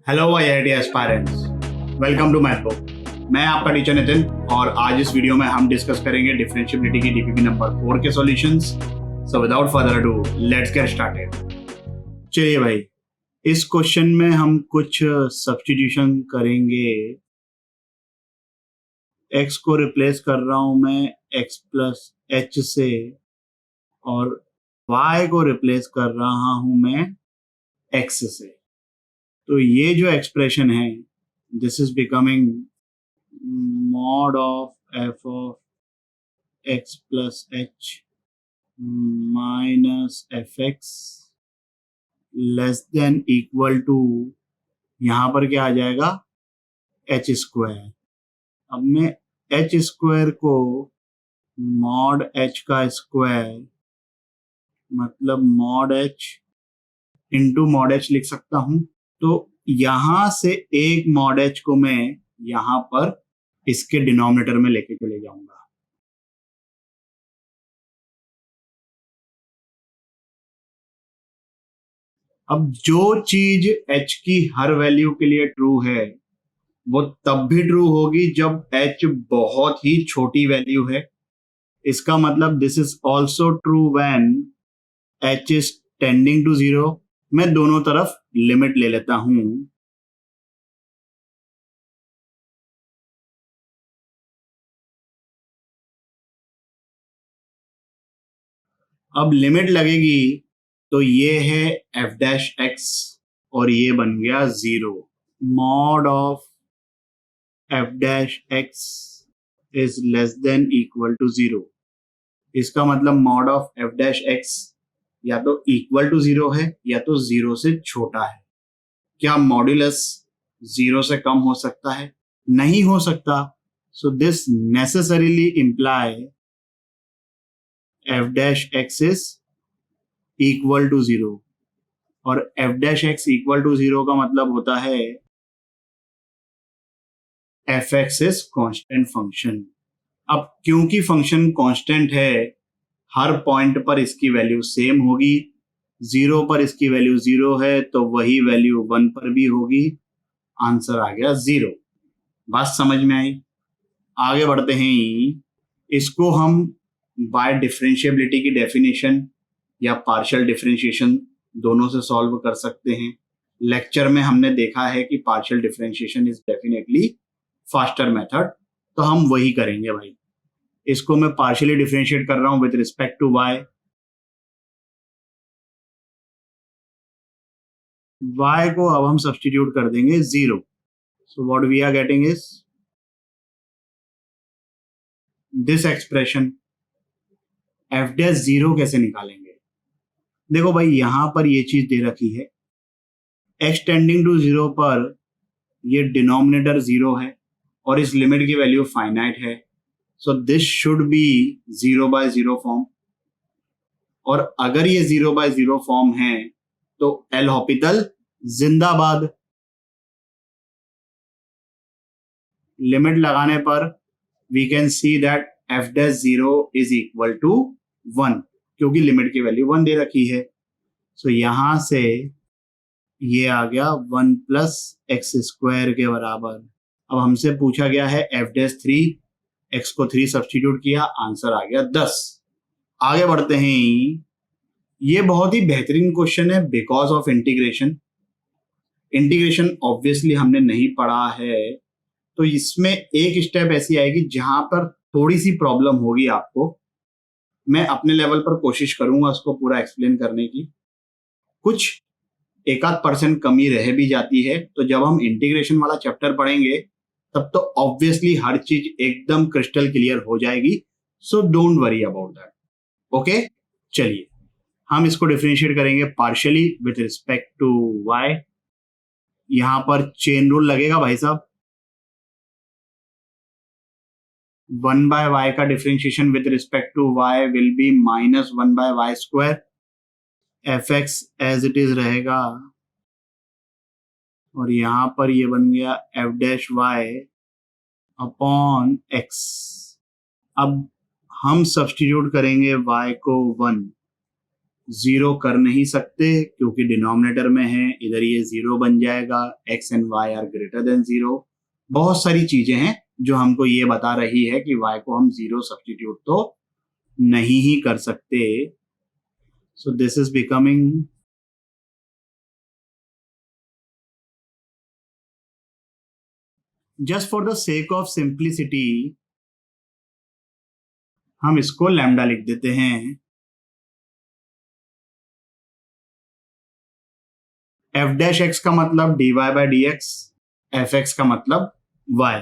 Hello IIT aspirants, welcome to math book. मैं आपका teacher Nitin और आज इस वीडियो में हम डिस्कस करेंगे डिफरेंशिएबिलिटी की डीपीपी नंबर 4 के solutions. So without further ado let's get started. चलिए भाई, इस क्वेश्चन में हम कुछ सब्स्टिट्यूशन करेंगे। x को रिप्लेस कर रहा हूं मैं x प्लस एच से और y को रिप्लेस कर रहा हूं मैं x से। तो ये जो एक्सप्रेशन है this is becoming mod of f of x plus h minus fx less than equal to, यहां पर क्या आ जाएगा h स्क्वायर। अब मैं h स्क्वायर को मॉड h का स्क्वायर मतलब mod h into mod h लिख सकता हूं। तो यहां से एक मॉड h को मैं यहां पर इसके डिनोमिनेटर में लेके चले जाऊंगा। अब जो चीज h की हर वैल्यू के लिए ट्रू है वो तब भी ट्रू होगी जब h बहुत ही छोटी वैल्यू है। इसका मतलब this is also true when h is tending to 0। मैं दोनों तरफ लिमिट ले लेता हूं। अब लिमिट लगेगी तो ये है f डैश x और ये बन गया 0। Mod of f dash x is less than equal to 0। इसका मतलब mod of f dash x या तो इक्वल टू 0 है या तो 0 से छोटा है। क्या मॉड्यूलस 0 से कम हो सकता है? नहीं हो सकता। So this necessarily imply f dash x is equal to 0 और f dash x equal to 0 का मतलब होता है F X is constant function. अब क्योंकि फंक्शन कांस्टेंट है हर पॉइंट पर इसकी वैल्यू सेम होगी। 0 पर इसकी वैल्यू 0 है तो वही वैल्यू 1 पर भी होगी। आंसर आ गया 0। बात समझ में आई? आगे बढ़ते हैं। इसको हम बाय डिफरेंशिएबिलिटी की डेफिनेशन या पार्शियल डिफरेंशिएशन दोनों से सॉल्व कर सकते हैं। लेक्चर में हमने देखा है कि partial differentiation is definitely faster method, तो हम वही करेंगे भाई। इसको मैं पार्शियली डिफरेंशिएट कर रहा हूं with respect to y। y को अब हम सब्स्टिट्यूट कर देंगे 0। So what we are getting is this expression. f dash 0 कैसे निकालेंगे? देखो भाई, यहां पर ये चीज दे रखी है x टेंडिंग टू 0 पर ये डिनोमिनेटर 0 है और इस लिमिट की वैल्यू फाइनाइट है। So this should be 0 by 0 form. और अगर ये 0 बाय 0 फॉर्म है तो एल हॉपिटल जिंदाबाद। लिमिट लगाने पर we can see that f dash 0 is equal to 1 क्योंकि लिमिट की वैल्यू 1 दे रखी है। सो यहां से ये आ गया 1 प्लस एक्स स्क्वायर के बराबर। अब हमसे पूछा गया है f डैश 3, x को 3 सब्स्टिट्यूट किया, आंसर आ गया 10। आगे बढ़ते हैं। ये बहुत ही बेहतरीन क्वेश्चन है because of integration. Integration obviously हमने नहीं पढ़ा है तो इसमें एक स्टेप ऐसी आएगी जहां पर थोड़ी सी प्रॉब्लम होगी आपको। मैं अपने लेवल पर कोशिश करूंगा उसको पूरा एक्सप्लेन करने की। कुछ एक आध % कमी रह भी जाती है तो जब हम इंटीग्रेशन वाला चैप्टर पढ़ेंगे तब तो ऑब्वियसली हर चीज एकदम क्रिस्टल क्लियर हो जाएगी। So don't worry about that. Okay, चलिए हम इसको डिफरेंशिएट करेंगे partially with respect to y। यहां पर चेन रूल लगेगा भाई साहब। 1 बाय y का differentiation with respect to y will be minus 1 by Y square. F X as it is रहेगा और यहां पर ये बन गया F dash Y upon X. अब हम सब्स्टिट्यूट करेंगे y को 1 जीरो कर नहीं सकते क्योंकि डिनोमिनेटर में है, इधर ये जीरो बन जाएगा, x and y are greater than zero. बहुत सारी चीजें हैं जो हमको ये बता रही है कि y को हम जीरो सब्स्टिट्यूट तो नहीं ही कर सकते। So this is becoming just for the sake of simplicity हम इसको लैम्डा लिख देते हैं। एफ डैश एक्स का मतलब dy by dx, F X का मतलब y।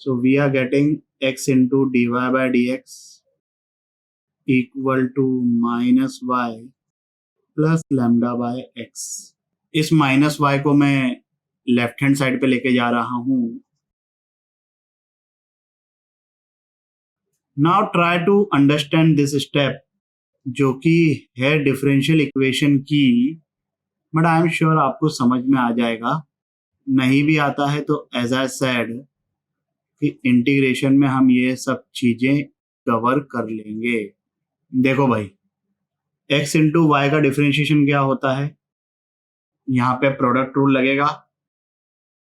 So we are getting x into dy by dx equal to minus Y plus lambda by X. इस माइनस वाई को मैं लेफ्ट हैंड साइड पे लेके जा रहा हूं। Now try to understand this step जो कि है डिफरेंशियल इक्वेशन की, बट आई एम श्योर आपको समझ में आ जाएगा। नहीं भी आता है तो एज आई सेड कि इंटीग्रेशन में हम ये सब चीजें कवर कर लेंगे। देखो भाई, x इंटू वाई का डिफरेंशिएशन क्या होता है, यहाँ पे प्रोडक्ट रूल लगेगा,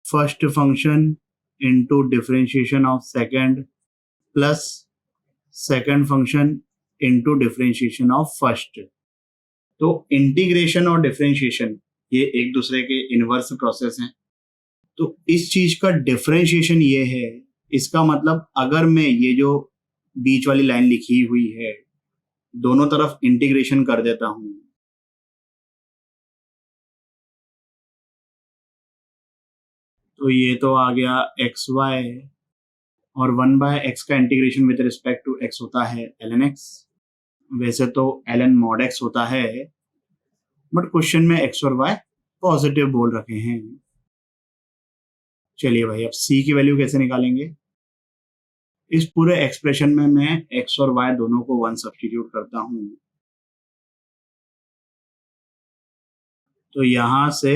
first function into differentiation of second plus second function into differentiation of first. तो इंटीग्रेशन और डिफरेंशिएशन ये एक दूसरे के इनवर्स प्रोसेस हैं। तो इस चीज का डिफरेंशिएशन ये है, इसका मतलब अगर मैं ये जो बीच वाली लाइन लिखी हुई है दोनों तरफ इंटीग्रेशन कर देता हूं, तो ये तो आ गया एक्स वाई और 1/x का integration with respect to x होता है ln x। वैसे तो ln mod x होता है, बट क्वेश्चन में x और y पॉजिटिव बोल रखे हैं। चलिए भाई, अब c की वैल्यू कैसे निकालेंगे। इस पूरे एक्सप्रेशन में मैं x और y दोनों को 1 सब्स्टिट्यूट करता हूं, तो यहां से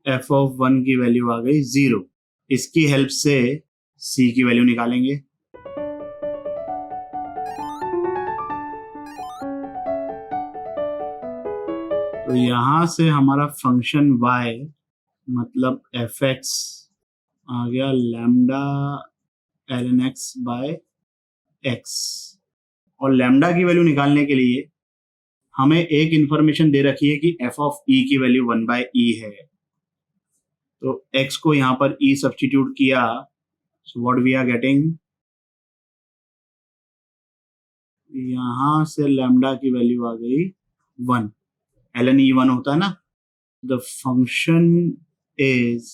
f ऑफ 1 की वैल्यू आ गई 0। इसकी हेल्प से c की वैल्यू निकालेंगे। तो यहां से हमारा फंक्शन y मतलब fx आ गया lambda ln x by x। और लैम्डा की वैल्यू निकालने के लिए हमें एक इंफॉर्मेशन दे रखी है कि f ऑफ e की वैल्यू 1/e है, तो x को यहां पर e सब्स्टिट्यूट किया, so what we are getting, यहां से लैम्डा की वैल्यू आ गई 1, ln e 1 होता है ना। The function is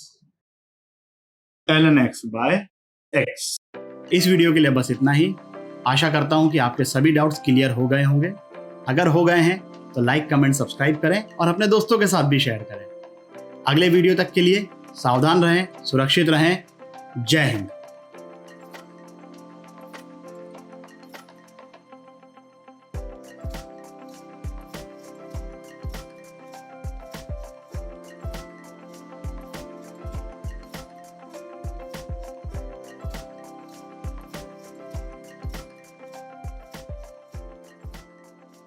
ln x by x। इस वीडियो के लिए बस इतना ही। आशा करता हूं कि आपके सभी डाउट्स क्लियर हो गए होंगे। अगर हो गए हैं तो लाइक, कमेंट, सब्सक्राइब करें और अपने दोस्तों के साथ भी शेयर करें। अगले वीडियो तक के लिए सावधान रहें, सुरक्षित रहें। जय हिंद।